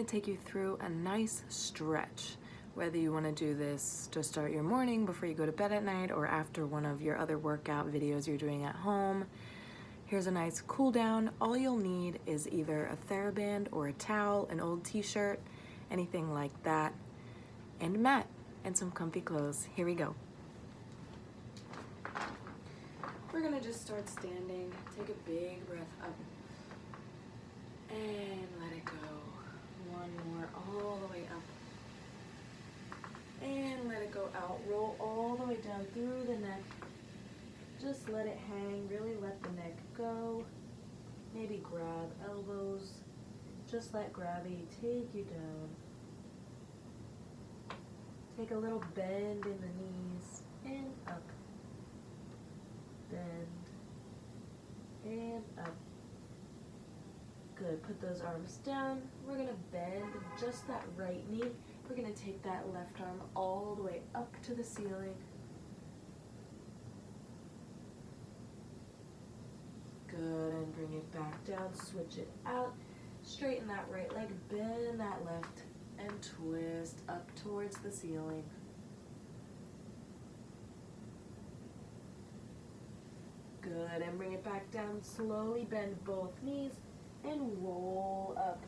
gonna take you through a nice stretch. Whether you wanna do this to start your morning before you go to bed at night or after one of your other workout videos you're doing at home. Here's a nice cool down. All you'll need is either a TheraBand or a towel, an old t-shirt, anything like that, and a mat and some comfy clothes. Here we go. We're gonna just start standing. Take a big breath up and let it go. One more, all the way up. And let it go out. Roll all the way down through the neck. Just let it hang, really let the neck go. Maybe grab elbows. Just let gravity take you down. Take a little bend in the knees and up. Bend and up. Good, put those arms down. We're gonna bend just that right knee. We're gonna take that left arm all the way up to the ceiling. Good, and bring it back down, switch it out. Straighten that right leg, bend that left, and twist up towards the ceiling. Good, and bring it back down, slowly bend both knees and roll up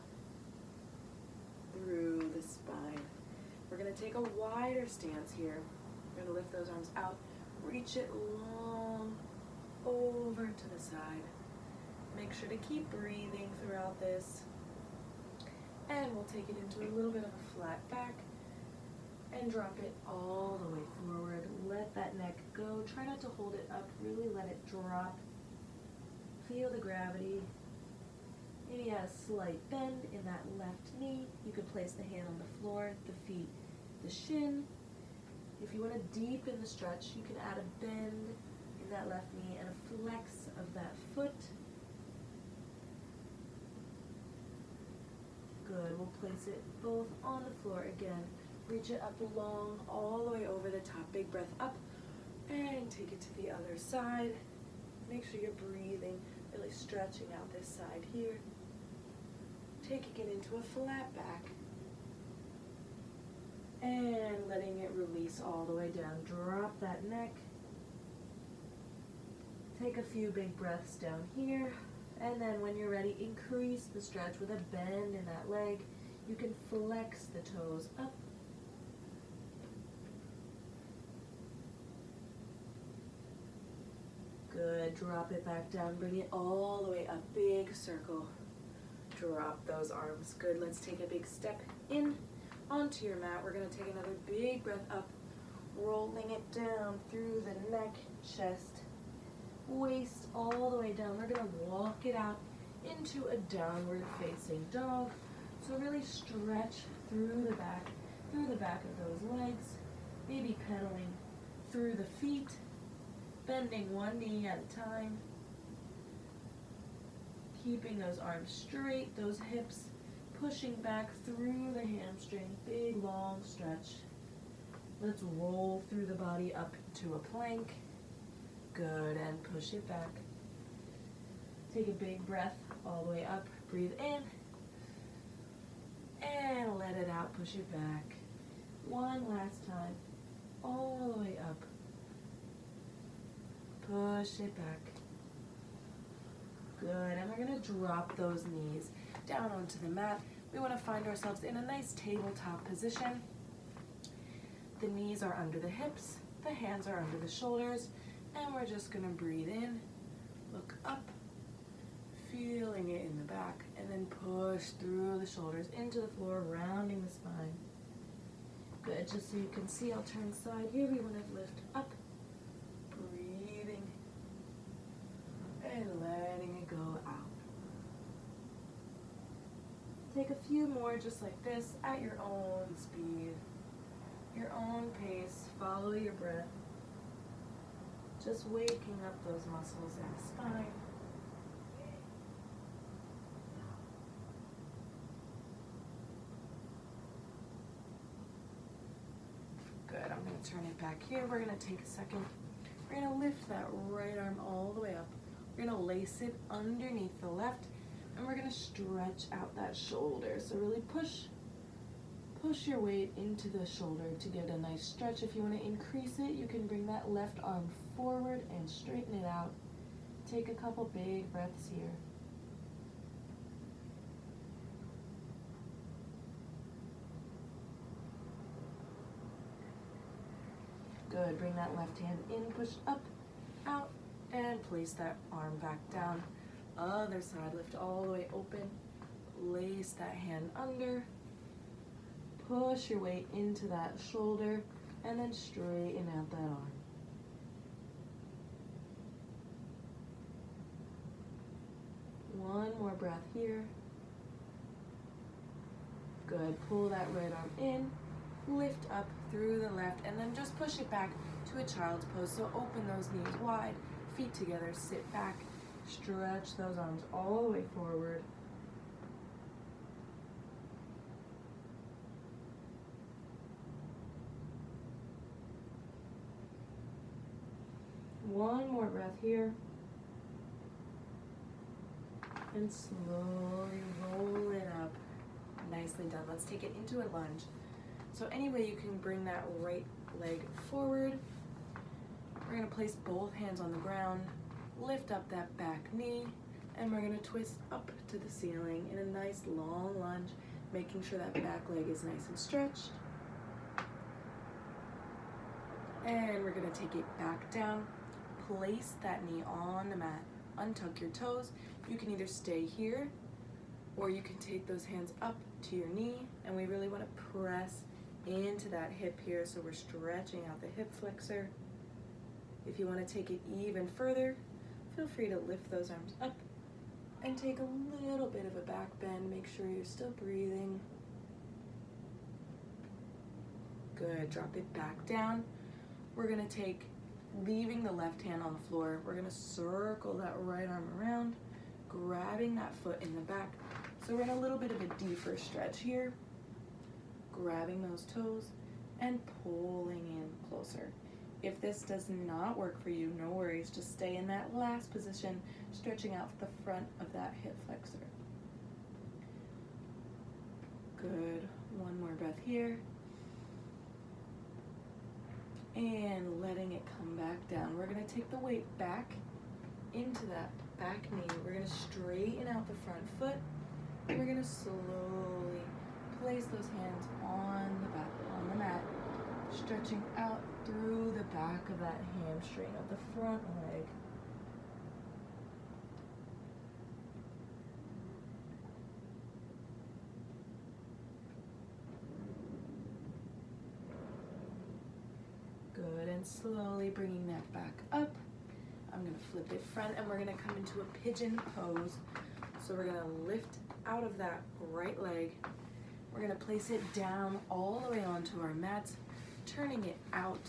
through the spine. We're gonna take a wider stance here. We're gonna lift those arms out, reach it long over to the side. Make sure to keep breathing throughout this. And we'll take it into a little bit of a flat back and drop it all the way forward. Let that neck go. Try not to hold it up. Really let it drop. Feel the gravity. Maybe add a slight bend in that left knee. You can place the hand on the floor, the feet, the shin. If you want to deepen the stretch, you can add a bend in that left knee and a flex of that foot. Good, we'll place it both on the floor again. Reach it up long, all the way over the top. Big breath up, and take it to the other side. Make sure you're breathing, really stretching out this side here. Taking it into a flat back. And letting it release all the way down. Drop that neck. Take a few big breaths down here. And then when you're ready, increase the stretch with a bend in that leg. You can flex the toes up. Good, drop it back down, bring it all the way up, big circle. Drop those arms. Good, let's take a big step in onto your mat. We're gonna take another big breath up, rolling it down through the neck, chest, waist all the way down. We're gonna walk it out into a downward facing dog. So really stretch through the back of those legs, maybe pedaling through the feet, bending one knee at a time, keeping those arms straight, those hips pushing back through the hamstring, big long stretch. Let's roll through the body up to a plank. Good, and push it back. Take a big breath all the way up, breathe in, and let it out, push it back. One last time, all the way up. Push it back. Good, and we're gonna drop those knees down onto the mat. We wanna find ourselves in a nice tabletop position. The knees are under the hips, the hands are under the shoulders, and we're just gonna breathe in, look up, feeling it in the back, and then push through the shoulders into the floor, rounding the spine. Good, just so you can see, I'll turn side here. We wanna lift up, breathing, and letting it go out. Take a few more just like this at your own speed, your own pace. Follow your breath. Just waking up those muscles in the spine. Good, I'm gonna turn it back here. We're gonna take a second. We're gonna lift that right arm all the way up. We're gonna lace it underneath the left. And we're gonna stretch out that shoulder. So really push your weight into the shoulder to get a nice stretch. If you wanna increase it, you can bring that left arm forward and straighten it out. Take a couple big breaths here. Good, bring that left hand in, push up, out, and place that arm back down. Other side, lift all the way open. Place that hand under. Push your weight into that shoulder, and then straighten out that arm. One more breath here. Good, pull that right arm in. Lift up through the left, and then just push it back to a child's pose. So open those knees wide, feet together, sit back, stretch those arms all the way forward. One more breath here. And slowly roll it up. Nicely done. Let's take it into a lunge. So any way you can bring that right leg forward. We're gonna place both hands on the ground, lift up that back knee, and we're gonna twist up to the ceiling in a nice long lunge, making sure that back leg is nice and stretched. And we're gonna take it back down, place that knee on the mat, untuck your toes. You can either stay here, or you can take those hands up to your knee, and we really wanna press into that hip here, so we're stretching out the hip flexor. If you want to take it even further, feel free to lift those arms up and take a little bit of a back bend. Make sure you're still breathing. Good, drop it back down. We're gonna take, leaving the left hand on the floor, we're gonna circle that right arm around, grabbing that foot in the back. So we're in a little bit of a deeper stretch here. Grabbing those toes and pulling in closer. If this does not work for you, no worries, just stay in that last position, stretching out the front of that hip flexor. Good, one more breath here. And letting it come back down. We're gonna take the weight back into that back knee. We're gonna straighten out the front foot, and we're gonna slowly place those hands on the mat, stretching out through the back of that hamstring of the front leg. Good, and slowly bringing that back up. I'm gonna flip it front, and we're gonna come into a pigeon pose. So we're gonna lift out of that right leg. We're gonna place it down all the way onto our mats, turning it out.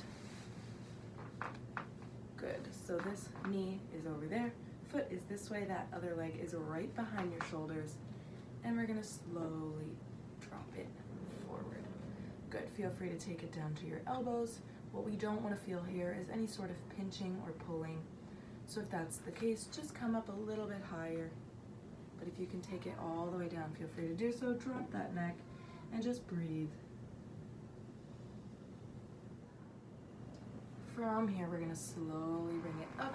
Good, so this knee is over there, foot is this way, that other leg is right behind your shoulders, and we're gonna slowly drop it forward. Good, feel free to take it down to your elbows. What we don't wanna feel here is any sort of pinching or pulling. So if that's the case, just come up a little bit higher. But if you can take it all the way down, feel free to do so. Drop that neck and just breathe. From here, we're gonna slowly bring it up.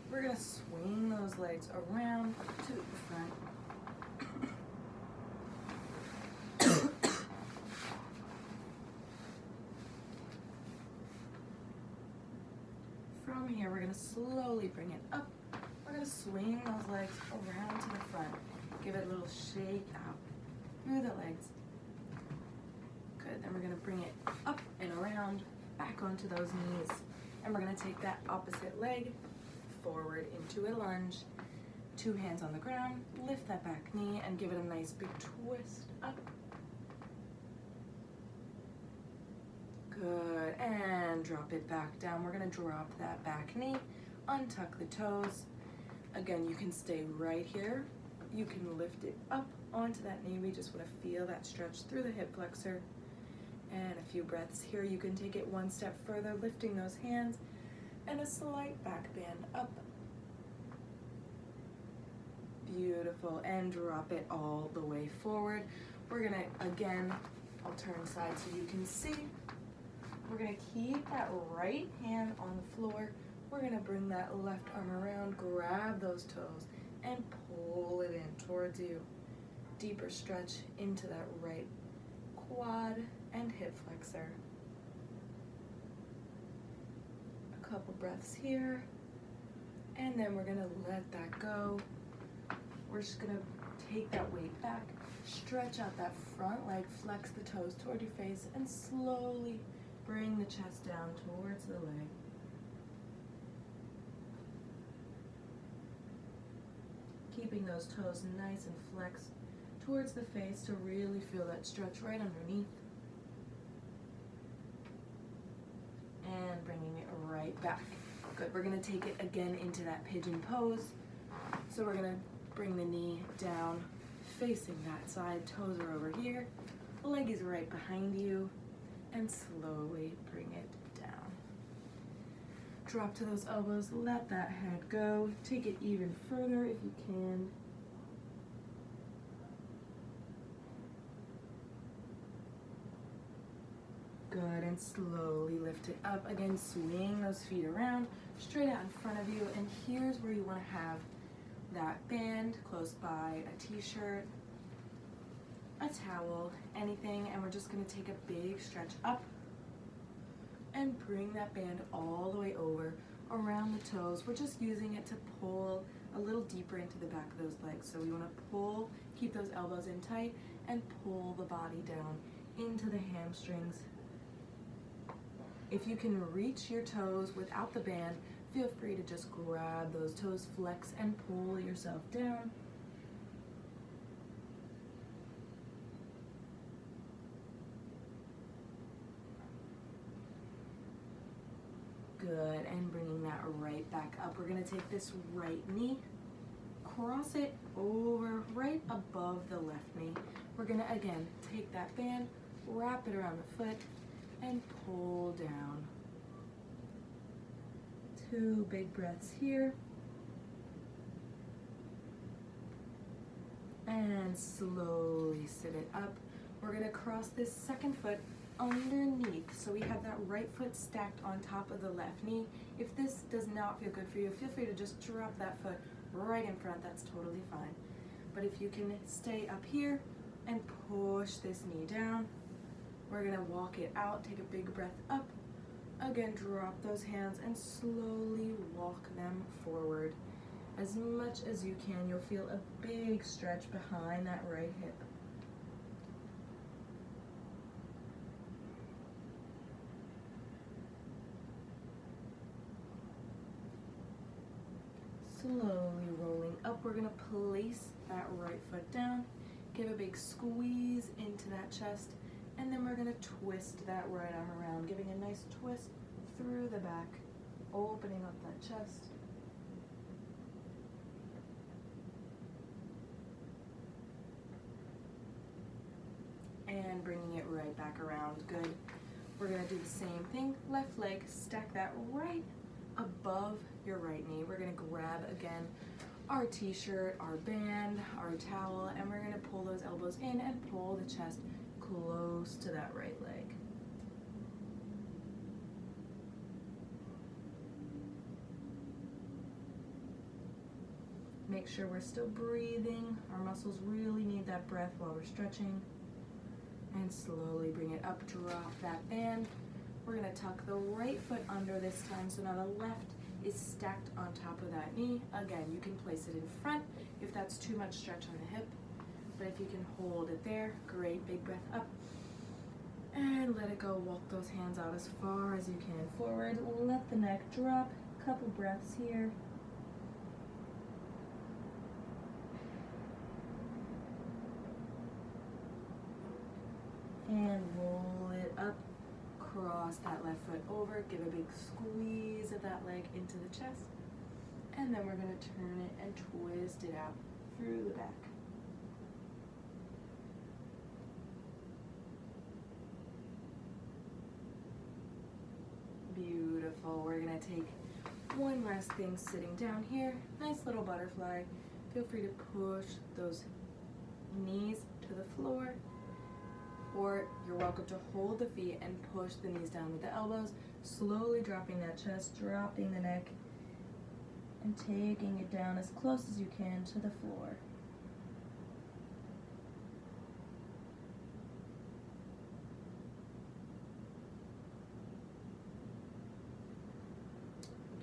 We're gonna swing those legs around to the front. From here, we're gonna slowly bring it up. We're gonna swing those legs around to the front. Give it a little shake out through the legs. Good, then we're gonna bring it up and around, back onto those knees. And we're gonna take that opposite leg forward into a lunge. Two hands on the ground, lift that back knee and give it a nice big twist up. Good, and drop it back down. We're gonna drop that back knee, untuck the toes. Again, you can stay right here. You can lift it up onto that knee. We just wanna feel that stretch through the hip flexor. And a few breaths here. You can take it one step further, lifting those hands, and a slight back bend up. Beautiful, and drop it all the way forward. We're gonna, again, I'll turn side so you can see. We're gonna keep that right hand on the floor. We're gonna bring that left arm around, grab those toes, and pull it in towards you. Deeper stretch into that right quad and hip flexor. A couple breaths here, and then we're gonna let that go. We're just gonna take that weight back, stretch out that front leg, flex the toes toward your face, and slowly bring the chest down towards the leg. Keeping those toes nice and flexed towards the face to really feel that stretch right underneath. And bringing it right back. Good, we're gonna take it again into that pigeon pose. So we're gonna bring the knee down, facing that side, toes are over here, the leg is right behind you, and slowly bring it down. Drop to those elbows, let that head go, take it even further if you can. Good, and slowly lift it up. Again, swing those feet around, straight out in front of you, and here's where you wanna have that band close by, a t-shirt, a towel, anything, and we're just gonna take a big stretch up and bring that band all the way over around the toes. We're just using it to pull a little deeper into the back of those legs. So we wanna pull, keep those elbows in tight, and pull the body down into the hamstrings. If you can reach your toes without the band, feel free to just grab those toes, flex, and pull yourself down. Good, and bringing that right back up. We're gonna take this right knee, cross it over right above the left knee. We're gonna, again, take that band, wrap it around the foot, and pull down. 2 big breaths here. And slowly sit it up. We're gonna cross this second foot underneath. So we have that right foot stacked on top of the left knee. If this does not feel good for you, feel free to just drop that foot right in front. That's totally fine. But if you can stay up here and push this knee down, we're gonna walk it out, take a big breath up. Again, drop those hands and slowly walk them forward. As much as you can, you'll feel a big stretch behind that right hip. Slowly rolling up, we're gonna place that right foot down, give a big squeeze into that chest, and then we're gonna twist that right arm around, giving a nice twist through the back, opening up that chest. And bringing it right back around, good. We're gonna do the same thing, left leg, stack that right above your right knee. We're gonna grab, again, our t-shirt, our band, our towel, and we're gonna pull those elbows in and pull the chest close to that right leg. Make sure we're still breathing. Our muscles really need that breath while we're stretching. And slowly bring it up, drop that band. We're gonna tuck the right foot under this time, so now the left is stacked on top of that knee. Again, you can place it in front if that's too much stretch on the hip, but if you can hold it there, great. Big breath up, and let it go. Walk those hands out as far as you can forward. Let the neck drop, couple breaths here. And roll it up, cross that left foot over, give a big squeeze of that leg into the chest, and then we're gonna turn it and twist it out through the back. Beautiful. We're gonna take one last thing sitting down here. Nice little butterfly. feel free to push those knees to the floor, or you're welcome to hold the feet and push the knees down with the elbows, slowly dropping that chest, dropping the neck, and taking it down as close as you can to the floor.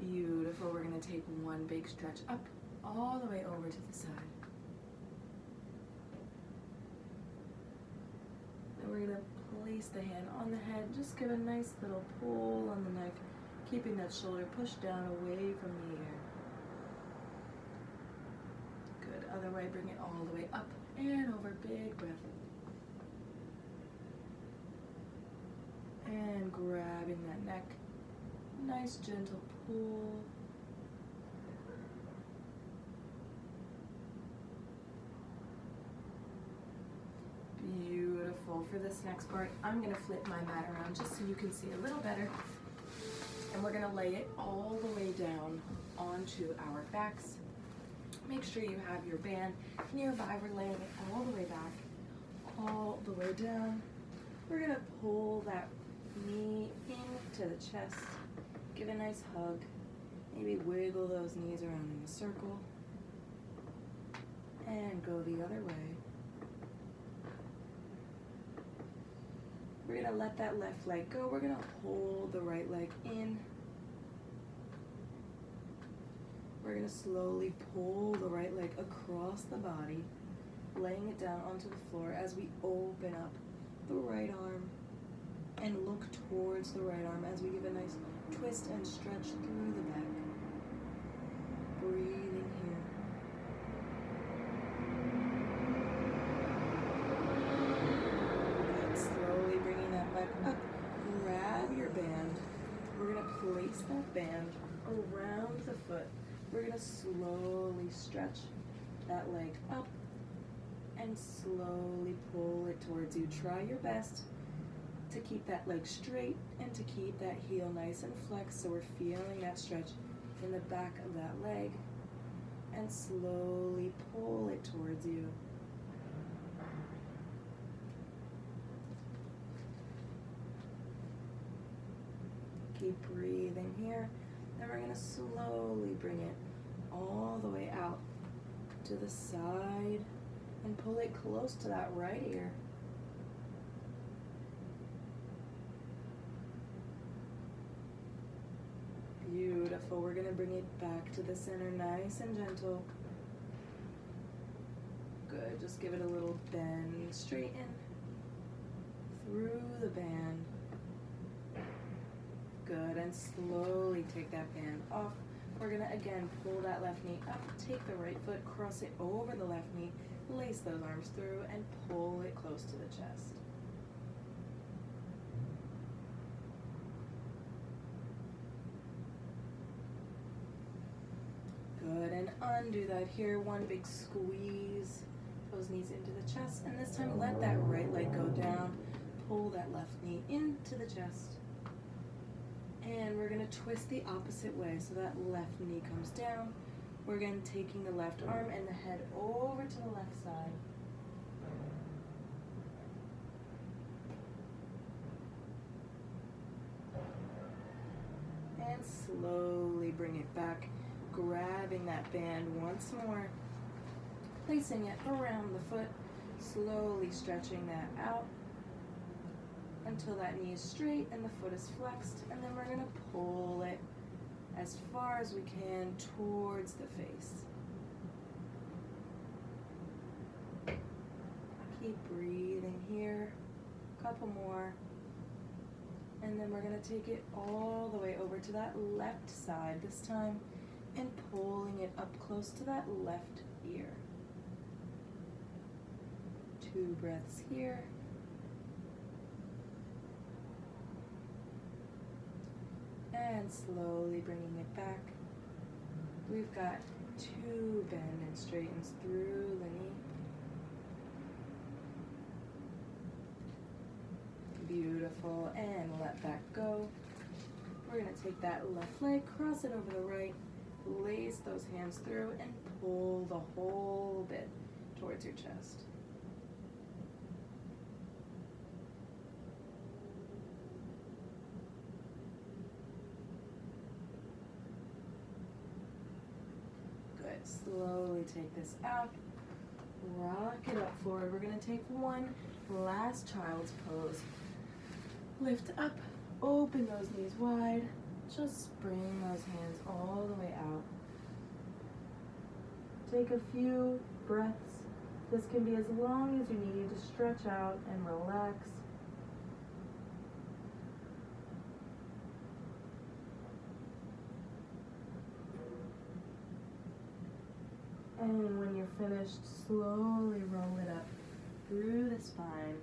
Beautiful. We're going to take one big stretch up all the way over to the side. Then we're going to place the hand on the head. Just give a nice little pull on the neck, keeping that shoulder pushed down away from the ear. Good. Other way, bring it all the way up and over. Big breath. And grabbing that neck. Nice gentle pull. Beautiful. For this next part, I'm going to flip my mat around just so you can see a little better. And we're going to lay it all the way down onto our backs. Make sure you have your band nearby. We're laying it all the way back, all the way down. We're going to pull that knee into the chest. Give a nice hug. Maybe wiggle those knees around in a circle. And go the other way. We're going to let that left leg go. We're going to hold the right leg in. We're going to slowly pull the right leg across the body, laying it down onto the floor as we open up the right arm and look towards the right arm as we give a nice twist and stretch through the back. Breathing here. Good. Slowly bringing that back up. Grab your band. We're going to place that band around the foot. We're going to slowly stretch that leg up and slowly pull it towards you. Try your best to keep that leg straight and to keep that heel nice and flexed so we're feeling that stretch in the back of that leg, and slowly pull it towards you. Keep breathing here. Then we're going to slowly bring it all the way out to the side and pull it close to that right ear. Beautiful. We're going to bring it back to the center, nice and gentle. Good. Just give it a little bend, straighten through the band. Good. And slowly take that band off. We're going to again pull that left knee up, take the right foot, cross it over the left knee, lace those arms through, and pull it close to the chest. Good, and undo that here. One big squeeze, those knees into the chest, and this time let that right leg go down. Pull that left knee into the chest. And we're going to twist the opposite way, so that left knee comes down. We're again taking the left arm and the head over to the left side. And slowly bring it back. Grabbing that band once more, placing it around the foot, slowly stretching that out until that knee is straight and the foot is flexed, and then we're going to pull it as far as we can towards the face. Keep breathing here, a couple more, and then we're going to take it all the way over to that left side this time, and pulling it up close to that left ear. 2 breaths here. And slowly bringing it back. We've got 2 bend and straightens through the knee. Beautiful, and let that go. We're going to take that left leg, cross it over the right, place those hands through and pull the whole bit towards your chest. Good. Slowly take this out. Rock it up forward. We're going to take one last child's pose. Lift up, open those knees wide. Just bring those hands all the way out. Take a few breaths. This can be as long as you need to stretch out and relax. And when you're finished, slowly roll it up through the spine.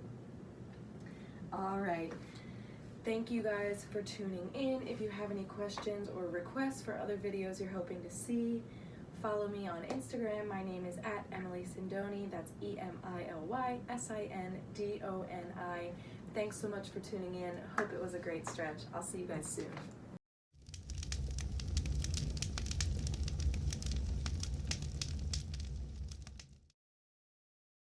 All right. Thank you guys for tuning in. If you have any questions or requests for other videos you're hoping to see, follow me on Instagram. My name is @EmilySindoni. That's EmilySindoni. Thanks so much for tuning in. Hope it was a great stretch. I'll see you guys soon.